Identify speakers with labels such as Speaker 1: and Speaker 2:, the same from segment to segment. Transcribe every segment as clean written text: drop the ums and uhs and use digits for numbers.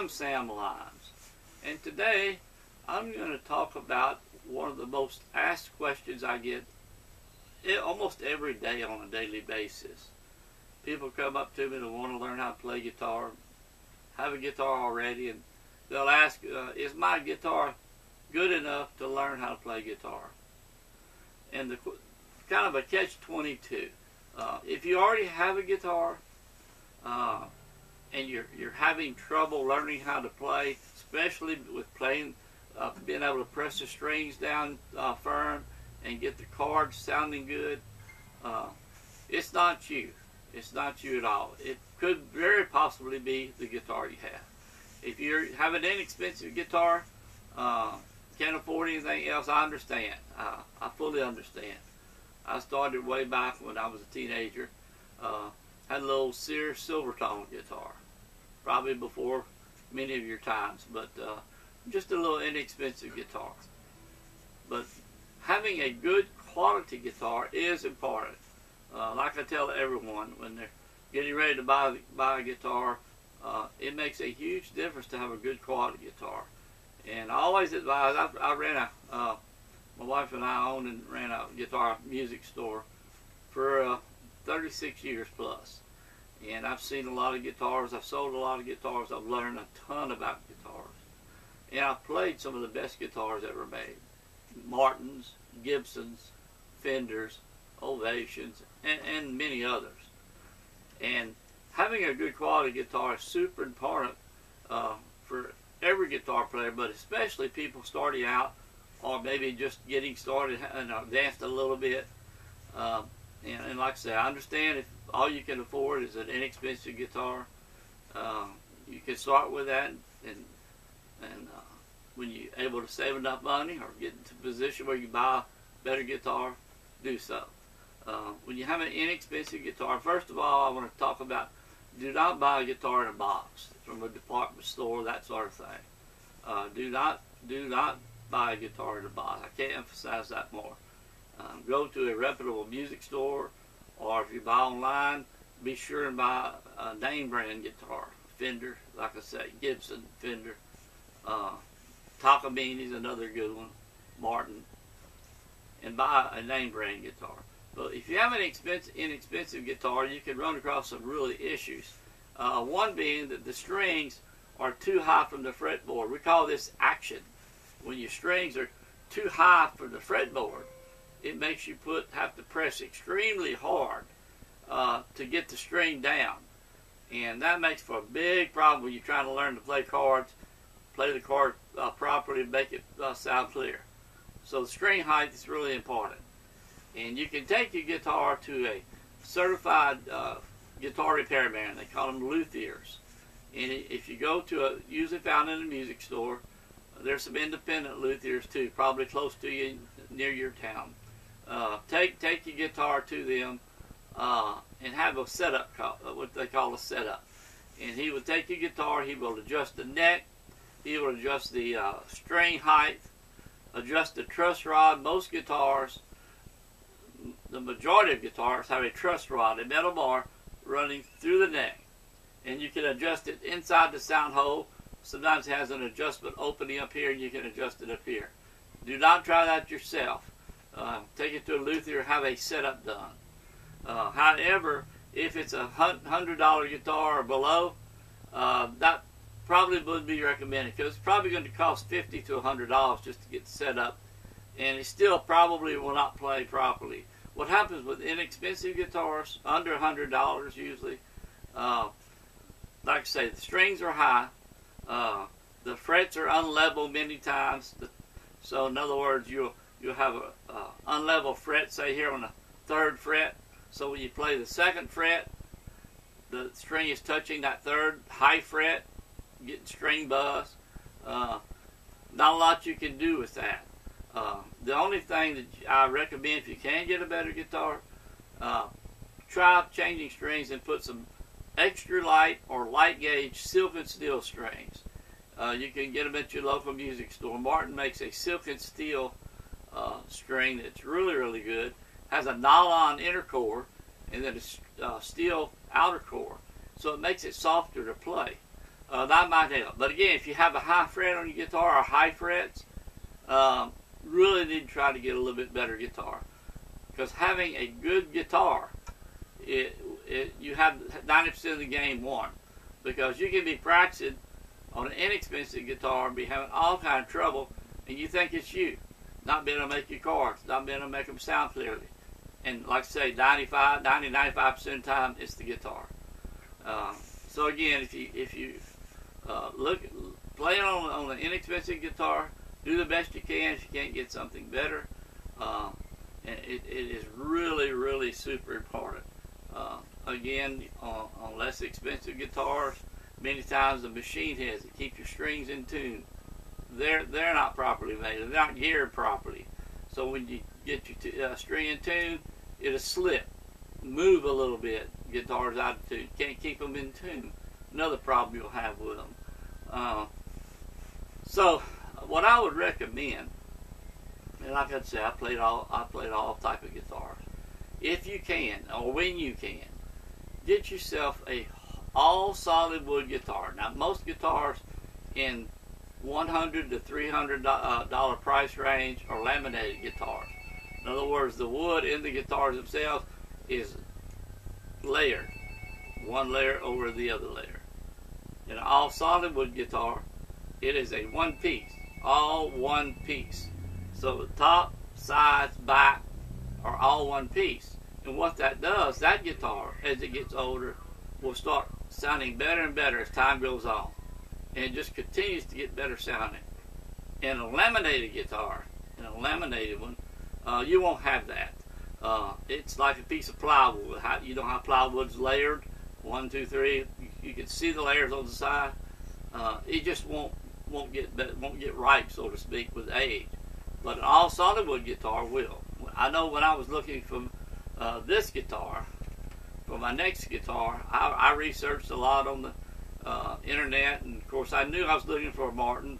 Speaker 1: I'm Sam Lyons, and today I'm going to talk about one of the most asked questions I get almost every day on a daily basis. People come up to me to want to learn how to play guitar, have a guitar already, and they'll ask, is my guitar good enough to learn how to play guitar? And the kind of a catch-22. If you already have a guitar, and you're having trouble learning how to play, especially with playing, being able to press the strings down firm and get the chords sounding good, it's not you. It's not you at all. It could very possibly be the guitar you have. If you have an inexpensive guitar, can't afford anything else, I understand. I fully understand. I started way back when I was a teenager. Had a little Sears Silvertone guitar, probably before many of your times, but just a little inexpensive guitar. But having a good quality guitar is important. Like I tell everyone when they're getting ready to buy a guitar, it makes a huge difference to have a good quality guitar. And I always advise, I ran my wife and I owned and ran a guitar music store for 36 years plus. And I've seen a lot of guitars, I've sold a lot of guitars, I've learned a ton about guitars. And I've played some of the best guitars ever made. Martins, Gibsons, Fenders, Ovations, and many others. And having a good quality guitar is super important for every guitar player, but especially people starting out or maybe just getting started and advanced a little bit. And like I say, I understand if all you can afford is an inexpensive guitar, you can start with that, and when you're able to save enough money or get into a position where you buy a better guitar, do so. When you have an inexpensive guitar, first of all, I want to talk about, do not buy a guitar in a box from a department store, that sort of thing. Do not buy a guitar in a box. I can't emphasize that more. Go to a reputable music store, or if you buy online, be sure and buy a name brand guitar. Fender, like I say, Gibson, Fender, Takamine is another good one, Martin, and buy a name brand guitar. But if you have an inexpensive guitar, you can run across some really issues. One being that the strings are too high from the fretboard. We call this action. When your strings are too high for the fretboard, it makes you have to press extremely hard to get the string down. And that makes for a big problem when you're trying to learn to play chords, play the chord properly, and make it sound clear. So the string height is really important. And you can take your guitar to a certified guitar repairman. They call them luthiers. And if you go to usually found in a music store, there's some independent luthiers too, probably close to you, near your town. Take your guitar to them and have a setup, what they call a setup. And he will take your guitar, he will adjust the neck, he will adjust the string height, adjust the truss rod. Most guitars, the majority of guitars have a truss rod, a metal bar running through the neck. And you can adjust it inside the sound hole. Sometimes it has an adjustment opening up here, and you can adjust it up here. Do not try that yourself. Take it to a luthier, have a setup done. However, if it's a $100 guitar or below, that probably would be recommended, because it's probably going to cost $50 to $100 just to get set up, and it still probably will not play properly. What happens with inexpensive guitars, under $100 usually, like I say, the strings are high, the frets are unlevel many times. So in other words, you'll have a unlevel fret, say here on the 3rd fret. So when you play the 2nd fret, the string is touching that 3rd high fret, getting string buzz. Not a lot you can do with that. The only thing that I recommend, if you can get a better guitar, try changing strings and put some extra light or light gauge silk and steel strings. You can get them at your local music store. Martin makes a silk and steel string that's really, really good. Has a nylon inner core and then a steel outer core. So it makes it softer to play. that might help. But again, if you have a high fret on your guitar or high frets, really need to try to get a little bit better guitar. Because having a good guitar, you have 90% of the game won. Because you can be practicing on an inexpensive guitar, be having all kind of trouble, and you think it's you. Not being able to make your chords, not being able to make them sound clearly. And like I say, 95% of the time, it's the guitar. So again, if you play on an inexpensive guitar, do the best you can. If you can't get something better, and it is really, really super important. Again, on less expensive guitars, many times the machine heads that keep your strings in tune, they're not properly made. They're not geared properly. So when you get your string in tune, it'll slip, move a little bit. Guitars out of tune, can't keep them in tune. Another problem you'll have with them. So what I would recommend, and like I said, I played all type of guitars. If you can, or when you can, get yourself a all solid wood guitar. Now most guitars in $100 to $300 price range are laminated guitars. In other words, the wood in the guitars themselves is layered, one layer over the other layer. In an all solid wood guitar, it is a one piece, all one piece. So the top, sides, back are all one piece. And what that does, that guitar, as it gets older, will start sounding better and better as time goes on. And it just continues to get better sounding. In a laminated guitar, in a laminated one, you won't have that. It's like a piece of plywood. You know how plywood's layered? 1, 2, 3. You can see the layers on the side. It just won't get right, so to speak, with age. But an all solid wood guitar will. I know when I was looking for this guitar, for my next guitar, I researched a lot on the internet, and of course I knew I was looking for a Martin,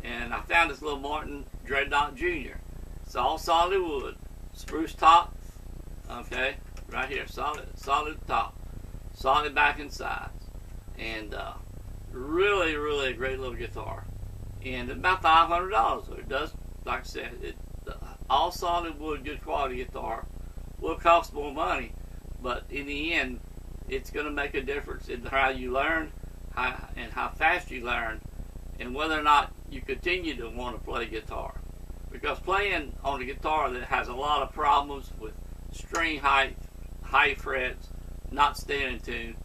Speaker 1: and I found this little Martin Dreadnought Jr. It's all solid wood, spruce top, okay, right here, solid top, solid back and sides, and really, really a great little guitar, and about $500. So it does, like I said, all solid wood, good quality guitar will cost more money, but in the end, it's going to make a difference in how you learn, and how fast you learn, and whether or not you continue to want to play guitar. Because playing on a guitar that has a lot of problems with string height, high frets, not staying in tune,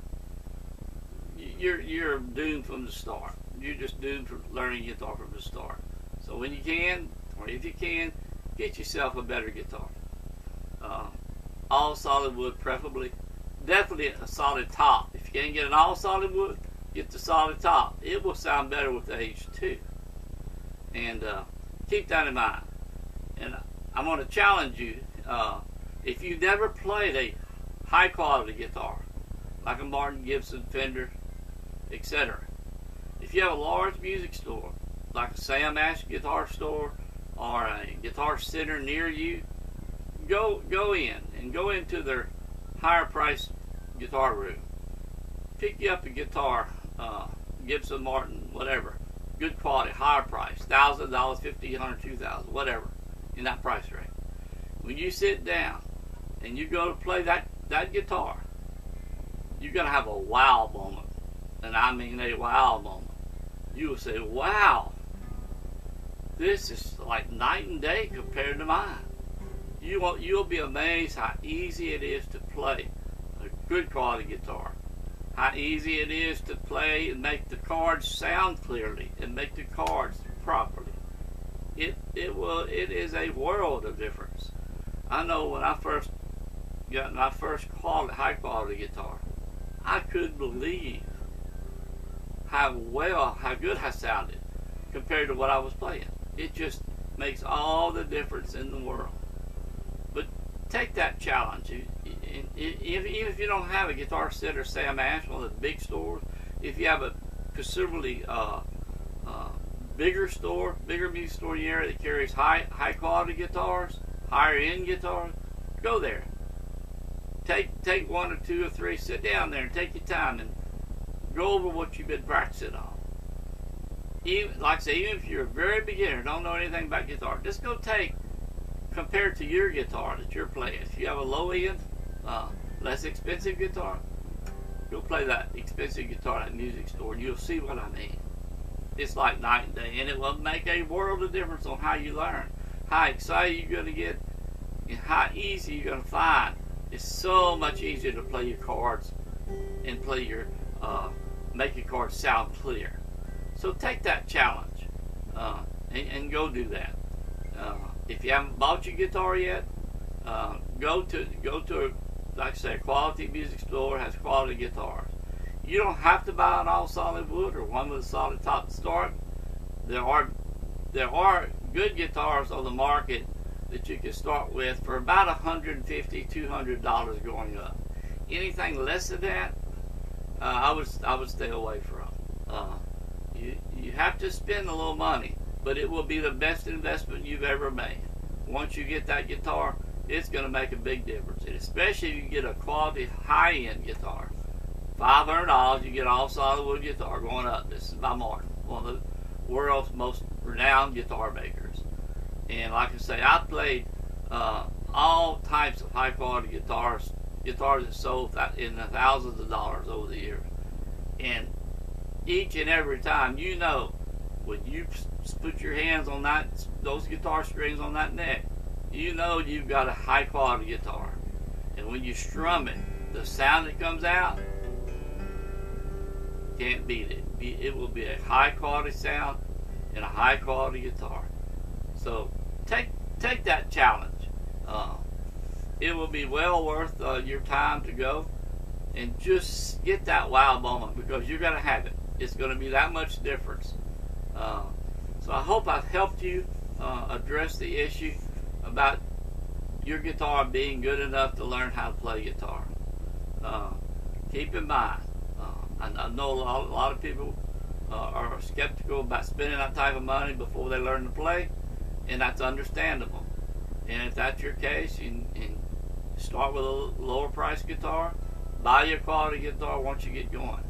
Speaker 1: you're doomed from the start. You're just doomed for learning guitar from the start. So when you can, or if you can, get yourself a better guitar. All solid wood preferably. Definitely a solid top. If you can't get an all solid wood, get the solid top. It will sound better with age too. And keep that in mind. And I'm going to challenge you, if you've never played a high quality guitar, like a Martin, Gibson, Fender, etc. If you have a large music store, like a Sam Ash guitar store or a Guitar Center near you, go into their higher priced guitar room. Pick you up a guitar, Gibson, Martin, whatever, good quality, higher price, $1,000, $1,500, $2,000, whatever, in that price range. When you sit down and you go to play that guitar, you're going to have a wow moment. And I mean a wow moment. You will say, wow, this is like night and day compared to mine. You'll be amazed how easy it is to play a good quality guitar. How easy it is to play and make the chords sound clearly and make the chords properly. It is a world of difference. I know when I first got my first high quality guitar, I couldn't believe how good I sounded compared to what I was playing. It just makes all the difference in the world. But take that challenge. Even if you don't have a Guitar Center, Sam Ash, one of the big stores, if you have a considerably bigger music store in the area that carries high quality guitars, higher end guitars, go there. Take 1 or 2 or 3, sit down there and take your time and go over what you've been practicing on. Even, like I say, even if you're a very beginner, don't know anything about guitar, just go take, compared to your guitar that you're playing. If you have a low end, less expensive guitar, go play that expensive guitar at a music store, and you'll see what I mean. It's like night and day, and it will make a world of difference on how you learn, how excited you're going to get, and how easy you're going to find. It's so much easier to play your chords and play your make your chords sound clear. So take that challenge and go do that. If you haven't bought your guitar yet, go to like I say, a quality music store has quality guitars. You don't have to buy an all solid wood or one with a solid top to start. There are good guitars on the market that you can start with for about $150, $200 going up. Anything less than that, I would stay away from. You have to spend a little money, but it will be the best investment you've ever made. Once you get that guitar, it's going to make a big difference, and especially if you get a quality high-end guitar. $500, you get all solid wood guitar going up. This is by Martin, one of the world's most renowned guitar makers. And like I say, I played all types of high-quality guitars that sold in the thousands of dollars over the years. And each and every time, you know, when you put your hands on those guitar strings on that neck, you know you've got a high-quality guitar. And when you strum it, the sound that comes out, can't beat it. It will be a high-quality sound and a high-quality guitar. So take that challenge. It will be well worth your time to go and just get that wow moment, because you're going to have it. It's going to be that much difference. So I hope I've helped you address the issue about your guitar being good enough to learn how to play guitar. Keep in mind, I know a lot of people are skeptical about spending that type of money before they learn to play, and that's understandable. And if that's your case, and start with a lower price guitar, buy your quality guitar once you get going.